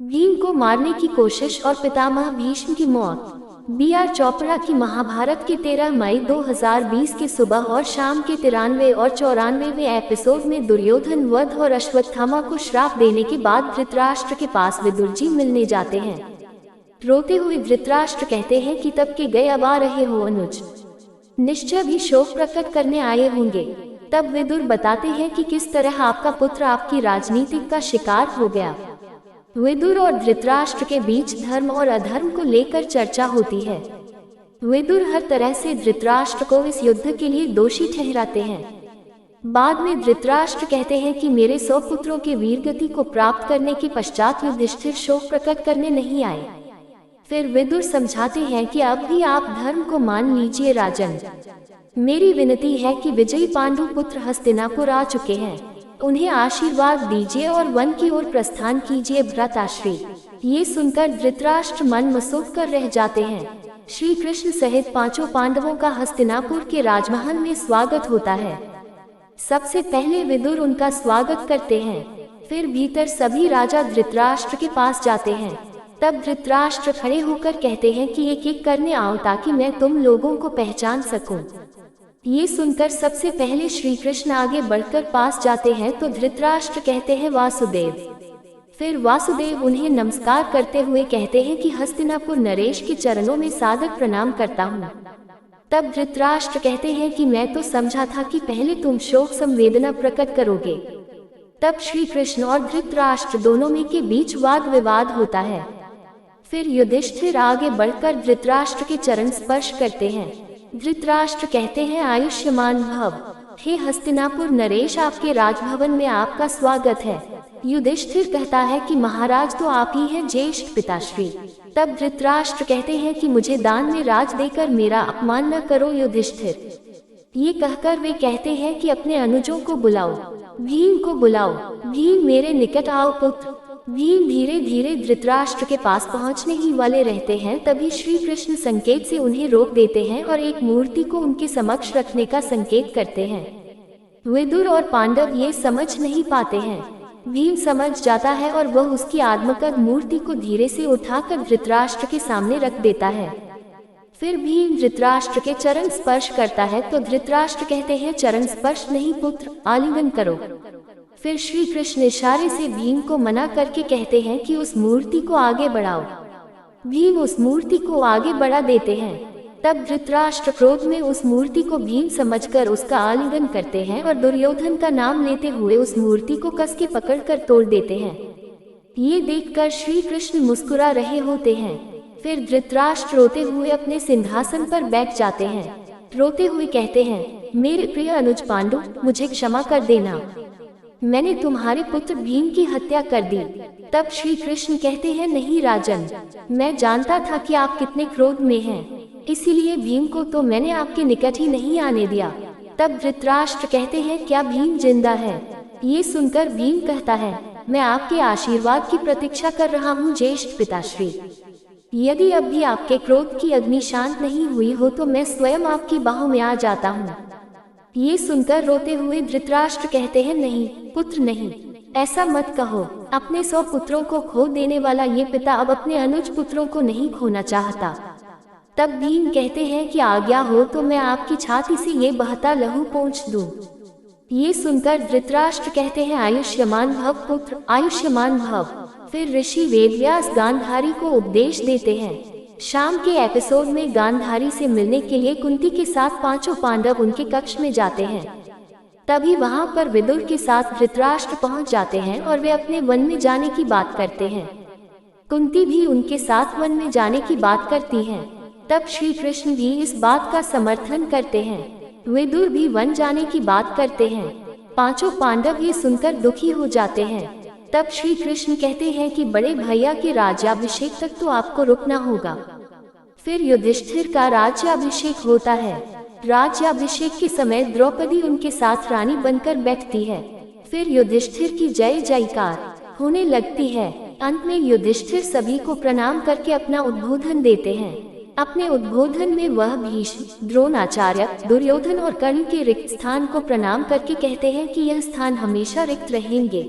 भीम को मारने की कोशिश और पितामह भीष्म की मौत। बी.आर. चोपड़ा की महाभारत के 13 मई 2020 की सुबह और शाम के 93 और 94वें एपिसोड में दुर्योधन वध और अश्वत्थामा को श्राप देने के बाद धृतराष्ट्र के पास विदुर जी मिलने जाते हैं। रोते हुए धृतराष्ट्र कहते हैं कि तब के गए अब आ रहे हो अनुज, निश्चय भी शोक प्रकट करने आए होंगे। तब विदुर बताते हैं कि किस तरह आपका पुत्र आपकी राजनीति का शिकार हो गया। विदुर और धृतराष्ट्र के बीच धर्म और अधर्म को लेकर चर्चा होती है। विदुर हर तरह से धृतराष्ट्र को इस युद्ध के लिए दोषी ठहराते हैं। बाद में धृतराष्ट्र कहते हैं कि मेरे 100 पुत्रों के वीरगति को प्राप्त करने के पश्चात युधिष्ठिर शोक प्रकट करने नहीं आए। फिर विदुर समझाते हैं कि अब भी आप धर्म को मान लीजिए राजन, मेरी विनती है कि विजयी पांडु पुत्र हस्तिनापुर आ चुके हैं, उन्हें आशीर्वाद दीजिए और वन की ओर प्रस्थान कीजिए भ्राताश्री। ये सुनकर धृतराष्ट्र मन मसोक कर रह जाते हैं। श्री कृष्ण सहित 5 पांडवों का हस्तिनापुर के राजमहल में स्वागत होता है। सबसे पहले विदुर उनका स्वागत करते हैं, फिर भीतर सभी राजा धृतराष्ट्र के पास जाते हैं। तब धृतराष्ट्र खड़े होकर कहते हैं कि एक एक करने आओ ताकि मैं तुम लोगों को पहचान सकूं। ये सुनकर सबसे पहले श्री कृष्ण आगे बढ़कर पास जाते हैं तो धृतराष्ट्र कहते हैं वासुदेव। फिर वासुदेव उन्हें नमस्कार करते हुए कहते हैं कि हस्तिनापुर नरेश के चरणों में सादर प्रणाम करता हूँ। तब धृतराष्ट्र कहते हैं कि मैं तो समझा था कि पहले तुम शोक संवेदना प्रकट करोगे। तब श्री कृष्ण और धृतराष्ट्र दोनों में के बीच वाद विवाद होता है। फिर युधिष्ठिर आगे बढ़कर धृतराष्ट्र के चरण स्पर्श करते हैं। धृतराष्ट्र कहते हैं आयुष्मान भव, हे हस्तिनापुर नरेश, आपके राजभवन में आपका स्वागत है। युधिष्ठिर कहता है कि महाराज तो आप ही हैं ज्येष्ठ पिताश्री। तब धृतराष्ट्र कहते हैं कि मुझे दान में राज देकर मेरा अपमान न करो युधिष्ठिर। ये कहकर वे कहते हैं कि अपने अनुजों को बुलाओ, भीम को बुलाओ, भीम मेरे निकट आओ पुत्र। भीम धीरे धीरे धृतराष्ट्र के पास पहुंचने ही वाले रहते हैं, तभी श्री कृष्ण संकेत से उन्हें रोक देते हैं और एक मूर्ति को उनके समक्ष रखने का संकेत करते हैं। विदुर और पांडव ये समझ नहीं पाते हैं। भीम समझ जाता है और वह उसकी आत्मकद मूर्ति को धीरे से उठाकर धृतराष्ट्र के सामने रख देता है। फिर भीम धृतराष्ट्र के चरण स्पर्श करता है तो धृतराष्ट्र कहते हैं चरण स्पर्श नहीं पुत्र, आलिंगन करो। फिर श्री कृष्ण इशारे से भीम को मना करके कहते हैं कि उस मूर्ति को आगे बढ़ाओ। भीम उस मूर्ति को आगे बढ़ा देते हैं। तब धृतराष्ट्र क्रोध में उस मूर्ति को भीम समझकर उसका आलिंगन करते हैं और दुर्योधन का नाम लेते हुए उस मूर्ति को कस के पकड़कर तोड़ देते हैं। ये देखकर श्री कृष्ण मुस्कुरा रहे होते हैं। फिर धृतराष्ट्र रोते हुए अपने सिंहासन पर बैठ जाते हैं। रोते हुए कहते हैं, मेरे प्रिय अनुज पांडु, मुझे क्षमा कर देना, मैंने तुम्हारे पुत्र भीम की हत्या कर दी। तब श्री कृष्ण कहते हैं, नहीं राजन, मैं जानता था कि आप कितने क्रोध में हैं, इसीलिए भीम को तो मैंने आपके निकट ही नहीं आने दिया। तब धृतराष्ट्र कहते हैं, क्या भीम जिंदा है? ये सुनकर भीम कहता है, मैं आपके आशीर्वाद की प्रतीक्षा कर रहा हूँ ज्येष्ठ पिताश्री। यदि अब भी आपके क्रोध की अग्नि शांत नहीं हुई हो तो मैं स्वयं आपकी बाहों में आ जाता हूँ। ये सुनकर रोते हुए धृतराष्ट्र कहते हैं, नहीं पुत्र नहीं, ऐसा मत कहो। अपने 100 पुत्रों को खो देने वाला ये पिता अब अपने अनुज पुत्रों को नहीं खोना चाहता। तब भीम कहते हैं कि आज्ञा हो तो मैं आपकी छाती से ये बहता लहू पोंछ दूं। ये सुनकर धृतराष्ट्र कहते हैं, आयुष्मान भव पुत्र, आयुष्मान भव। फिर ऋषि वेदव्यास गांधारी को उपदेश देते हैं। शाम के एपिसोड में गांधारी से मिलने के लिए कुंती के साथ 5 पांडव उनके कक्ष में जाते हैं। तभी वहां पर विदुर के साथ धृतराष्ट्र पहुंच जाते हैं और वे अपने वन में जाने की बात करते हैं। कुंती भी उनके साथ वन में जाने की बात करती हैं। तब श्री कृष्ण भी इस बात का समर्थन करते हैं। विदुर भी वन जाने की बात करते हैं। 5 पांडव ये सुनकर दुखी हो जाते हैं। तब श्री कृष्ण कहते हैं कि बड़े भैया के राज्याभिषेक तक तो आपको रुकना होगा। फिर युधिष्ठिर का राज्याभिषेक होता है। राज्याभिषेक के समय द्रौपदी उनके साथ रानी बनकर बैठती है। फिर युधिष्ठिर की जय जयकार होने लगती है। अंत में युधिष्ठिर सभी को प्रणाम करके अपना उद्बोधन देते हैं। अपने उद्बोधन में वह भीष्म, द्रोणाचार्य, दुर्योधन और कर्ण के रिक्त स्थान को प्रणाम करके कहते हैं कि यह स्थान हमेशा रिक्त रहेंगे।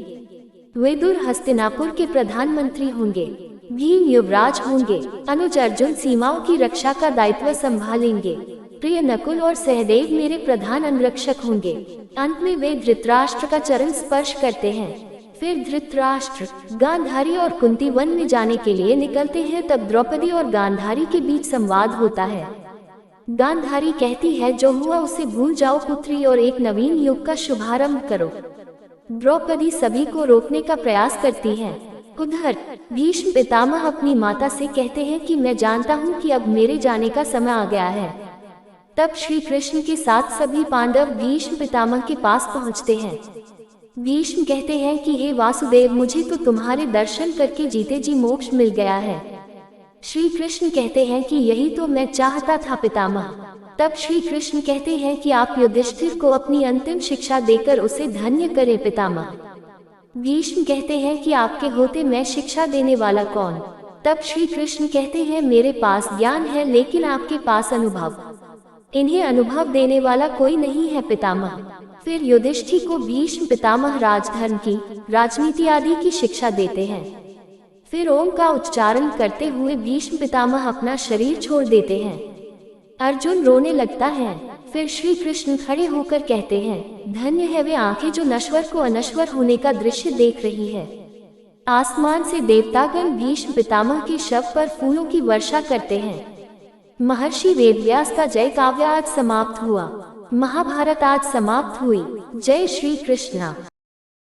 विदुर हस्तिनापुर के प्रधानमंत्री होंगे। भीम युवराज होंगे। अनुज अर्जुन सीमाओं की रक्षा का दायित्व संभालेंगे। प्रिय नकुल और सहदेव मेरे प्रधान अंगरक्षक होंगे। अंत में वे धृतराष्ट्र का चरण स्पर्श करते हैं। फिर धृतराष्ट्र, गांधारी और कुंती वन में जाने के लिए निकलते हैं। तब द्रौपदी और गांधारी के बीच संवाद होता है। गांधारी कहती है, जो हुआ उसे भूल जाओ पुत्री और एक नवीन युग का शुभारंभ करो। द्रौपदी सभी को रोकने का प्रयास करती है। उधर भीष्म पितामह अपनी माता से कहते हैं कि मैं जानता हूँ कि अब मेरे जाने का समय आ गया है। तब श्री कृष्ण के साथ सभी पांडव भीष्म पितामह के पास पहुँचते हैं। भीष्म कहते हैं कि हे वासुदेव, मुझे तो तुम्हारे दर्शन करके जीते जी मोक्ष मिल गया है। श्री कृष्ण कहते हैं कि यही तो मैं चाहता था पितामह। तब श्री कृष्ण कहते हैं कि आप युधिष्ठिर को अपनी अंतिम शिक्षा देकर उसे धन्य करें पितामह। भीष्म कहते हैं कि आपके होते मैं शिक्षा देने वाला कौन। तब श्री कृष्ण कहते हैं, मेरे पास ज्ञान है लेकिन आपके पास अनुभव। इन्हें अनुभव देने वाला कोई नहीं है पितामह। फिर युधिष्ठिर को भीष्म पितामह राजधर्म की, राजनीति आदि की शिक्षा देते हैं। फिर ओम का उच्चारण करते हुए भीष्म पितामह अपना शरीर छोड़ देते हैं। अर्जुन रोने लगता है। फिर श्री कृष्ण खड़े होकर कहते हैं, धन्य है वे आंखें जो नश्वर को अनश्वर होने का दृश्य देख रही है। आसमान से देवतागण भीष्म पितामह के शव पर फूलों की वर्षा करते हैं। महर्षि वेदव्यास का जय काव्य आज समाप्त हुआ। महाभारत आज समाप्त हुई। जय श्री कृष्ण।